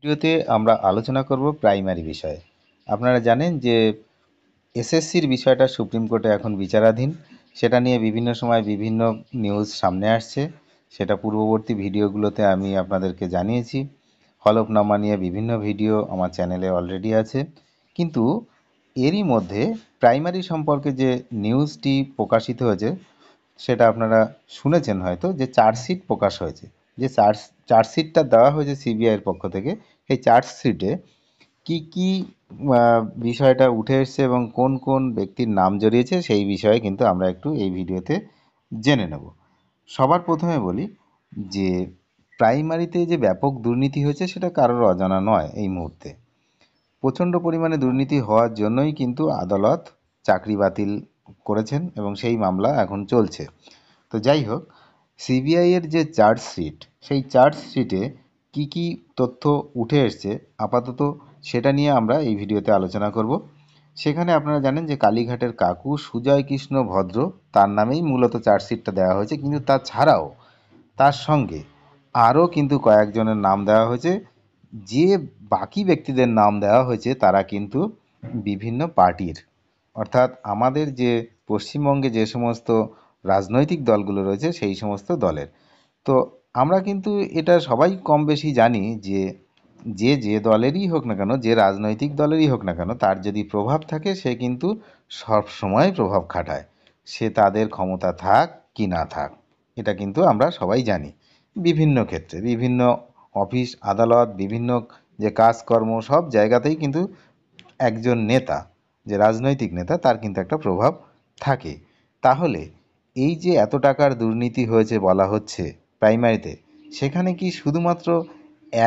ভিডিওতে আমরা আলোচনা করব প্রাইমারি বিষয়ে। আপনারা জানেন যে এসএসসির বিষয়টা সুপ্রিম কোর্টে এখন বিচারাধীন। সেটা নিয়ে বিভিন্ন সময় বিভিন্ন নিউজ সামনে আসছে। সেটা পূর্ববর্তী ভিডিওগুলোতে আমি আপনাদেরকে জানিয়েছি। হলফনামা নিয়ে বিভিন্ন ভিডিও আমার চ্যানেলে অলরেডি আছে। কিন্তু এরই মধ্যে প্রাইমারি সম্পর্কে যে নিউজটি প্রকাশিত হয়েছে সেটা আপনারা শুনেছেন হয়তো, যে চার্জশিট প্রকাশ হয়েছে। যে চার্জশিটটা দেওয়া হয়েছে সিবিআইয়ের পক্ষ থেকে, এই চার্জশিটে কি কি বিষয়টা উঠে এসছে এবং কোন কোন ব্যক্তির নাম জড়িয়েছে সেই বিষয়ে কিন্তু আমরা একটু এই ভিডিওতে জেনে নেব। সবার প্রথমে বলি যে প্রাইমারিতে যে ব্যাপক দুর্নীতি হয়েছে সেটা কারোর অজানা নয়। এই মুহূর্তে প্রচণ্ড পরিমাণে দুর্নীতি হওয়ার জন্যই কিন্তু আদালত চাকরি বাতিল করেছেন এবং সেই মামলা এখন চলছে। তো যাই হোক, সিবিআইয়ের যে চার্জশিট, সেই চার্জশিটে কি কি তথ্য উঠে এসছে আপাতত সেটা নিয়ে আমরা এই ভিডিওতে আলোচনা করব। সেখানে আপনারা জানেন যে কালীঘাটের কাকু সুজয় কৃষ্ণ ভদ্র, তার নামেই মূলত চার্জশিটটা দেওয়া হয়েছে, কিন্তু তাছাড়াও তার সঙ্গে আরও কিন্তু কয়েকজনের নাম দেওয়া হয়েছে। যে বাকি ব্যক্তিদের নাম দেওয়া হয়েছে তারা কিন্তু বিভিন্ন পার্টির, অর্থাৎ আমাদের যে পশ্চিমবঙ্গে যে সমস্ত রাজনৈতিক দলগুলো রয়েছে সেই সমস্ত দলের। তো আমরা কিন্তু এটা সবাই কম বেশি জানি যে যে যে দলেরই হোক না কেন, যে রাজনৈতিক দলেরই হোক না কেন, তার যদি প্রভাব থাকে সে কিন্তু সব সময় প্রভাব খাটায়, সে তাদের ক্ষমতা থাক কি না থাক। এটা কিন্তু আমরা সবাই জানি। বিভিন্ন ক্ষেত্রে বিভিন্ন অফিস আদালত, বিভিন্ন যে কাজকর্ম, সব জায়গাতেই কিন্তু একজন নেতা, যে রাজনৈতিক নেতা, তার কিন্তু একটা প্রভাব থাকে। তাহলে এই যে এত টাকার দুর্নীতি হয়েছে বলা হচ্ছে প্রাইমারিতে, সেখানে কি শুধুমাত্র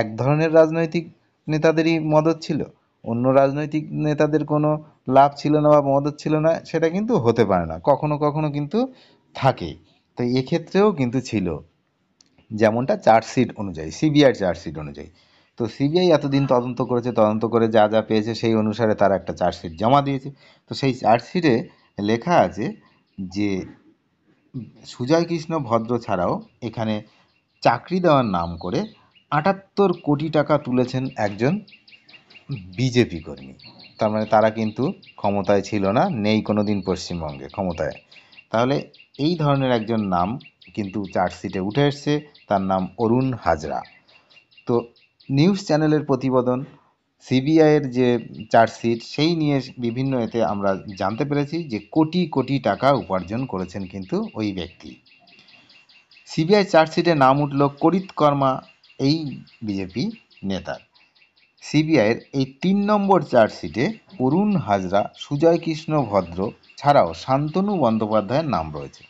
এক ধরনের রাজনৈতিক নেতাদেরই মদদ ছিল, অন্য রাজনৈতিক নেতাদের কোনো লাভ ছিল না বা মদদ ছিল না? সেটা কিন্তু হতে পারে না, কখনো কখনো কিন্তু থাকে। তো এক্ষেত্রেও কিন্তু ছিল, যেমনটা চার্জশিট অনুযায়ী, সিবিআই চার্জশিট অনুযায়ী। তো সিবিআই এতদিন তদন্ত করেছে, তদন্ত করে যা যা পেয়েছে সেই অনুসারে তারা একটা চার্জশিট জমা দিয়েছে। তো সেই চার্জশিটে লেখা আছে যে সুজয় কৃষ্ণ ভদ্র ছাড়াও এখানে চাকরি দেওয়ার নাম করে ৭৮ কোটি টাকা তুলেছেন একজন বিজেপি কর্মী। তার মানে তারা কিন্তু ক্ষমতায় ছিল না, নেই কোনো দিন পশ্চিমবঙ্গে ক্ষমতায়। তাহলে এই ধরনের একজন নাম কিন্তু চার্জশিটে উঠে এসছে, তার নাম অরুণ হাজরা। তো নিউজ চ্যানেলের প্রতিবেদন, সিবিআইয়ের যে চার্জশিট, সেই নিয়ে বিভিন্ন এতে আমরা জানতে পেরেছি যে কোটি কোটি টাকা উপার্জন করেছেন কিন্তু ওই ব্যক্তি। সিবিআই চার্জশিটে নাম উঠল করিতকর্মা, এই বিজেপি নেতার। সিবিআইয়ের এই ৩ নম্বর চার্জশিটে অরুণ হাজরা, সুজয় কৃষ্ণ ভদ্র ছাড়াও শান্তনু বন্দ্যোপাধ্যায়ের নাম রয়েছে।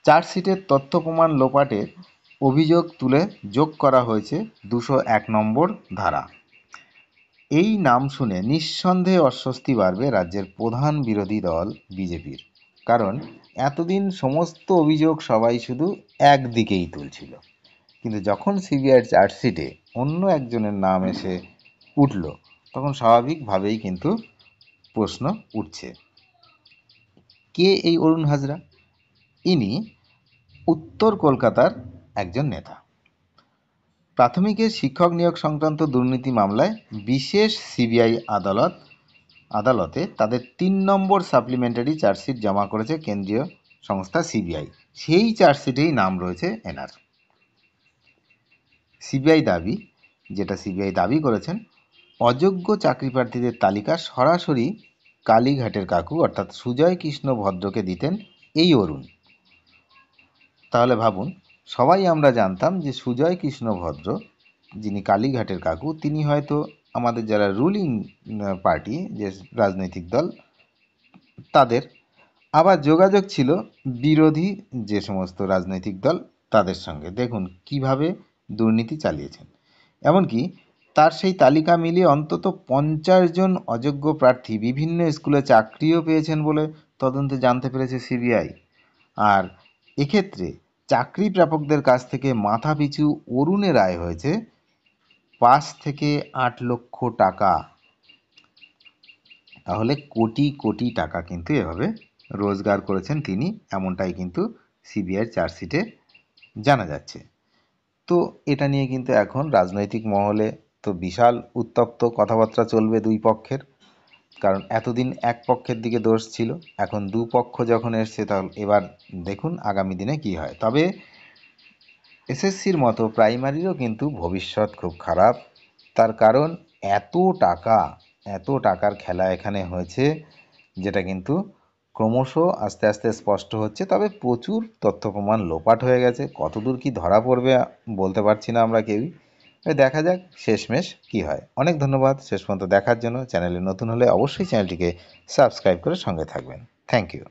চার্জশিটের তথ্য প্রমাণ লোপাটের অভিযোগ তুলে যোগ করা হয়েছে ২০১ নম্বর ধারা। এই নাম শুনে নিঃসন্দেহে অস্বস্তি বাড়বে রাজ্যের প্রধান বিরোধী দল বিজেপির। কারণ এতদিন সমস্ত অভিযোগ সবাই শুধু একদিকেই তুলছিল, কিন্তু যখন সিবিআইয়ের চার্জশিটে অন্য একজনের নাম এসে উঠল, তখন স্বাভাবিকভাবেই কিন্তু প্রশ্ন উঠছে, কে এই অরুণ হাজরা? ইনি উত্তর কলকাতার একজন নেতা। প্রাথমিকের শিক্ষক নিয়োগ সংক্রান্ত দুর্নীতি মামলায় বিশেষ সিবিআই আদালতে তাদের ৩ নম্বর সাপ্লিমেন্টারি চার্জশিট জমা করেছে কেন্দ্রীয় সংস্থা সিবিআই। সেই চার্জশিটেই নাম রয়েছে এনার। সিবিআই দাবি করেছেন, অযোগ্য চাকরিপ্রার্থীদের তালিকা সরাসরি কালীঘাটের কাকু অর্থাৎ সুজয় কৃষ্ণ ভদ্রকে দিতেন এই অরুণ। তাহলে ভাবুন, সবাই আমরা জানতাম যে সুজয় কৃষ্ণ ভদ্র, যিনি কালীঘাটের কাকু, তিনি হয়তো আমাদের যারা রুলিং পার্টি, যে রাজনৈতিক দল, তাদের আবার যোগাযোগ ছিল বিরোধী যে সমস্ত রাজনৈতিক দল তাদের সঙ্গে। দেখুন কিভাবে দুর্নীতি চালিয়েছেন। এমনকি তার সেই তালিকা মিলিয়ে অন্তত ৫০ জন অযোগ্য প্রার্থী বিভিন্ন স্কুলে চাকরিও পেয়েছেন বলে তদন্তে জানতে পেরেছে সিবিআই। আর এক্ষেত্রে চাকরি প্রাপকদের কাছ থেকে মাথাপিছু অরুণের আয় হয়েছে ৫ থেকে ৮ লক্ষ টাকা। তাহলে কোটি কোটি টাকা কিন্তু এভাবে রোজগার করেছেন তিনি, এমনটাই কিন্তু সিবিআইয়ের চার্জশিটে জানা যাচ্ছে। তো এটা নিয়ে কিন্তু এখন রাজনৈতিক মহলে তো বিশাল উত্তপ্ত কথাবার্তা চলবে দুই পক্ষের, কারণ এতদিন এক পক্ষের দিকে দোষ ছিল, এখন দুপক্ষ যখন এসছে তাহলে এবার দেখুন আগামী দিনে কি হয়। তবে এসএসসির মতো প্রাইমারিরও কিন্তু ভবিষ্যৎ খুব খারাপ, তার কারণ এত টাকা, এত টাকার খেলা এখানে হয়েছে, যেটা কিন্তু ক্রমশ আস্তে আস্তে স্পষ্ট হচ্ছে। তবে প্রচুর তথ্য প্রমাণ লোপাট হয়ে গেছে, কতদূর কি ধরা পড়বে বলতে পারছি না আমরা কেউই। দেখা যাক শেষমেশ কি হয়। অনেক ধন্যবাদ শেষ পর্যন্ত দেখার জন্য। চ্যানেলে নতুন হলে অবশ্যই চ্যানেলটিকে সাবস্ক্রাইব করে সঙ্গে থাকবেন। Thank you.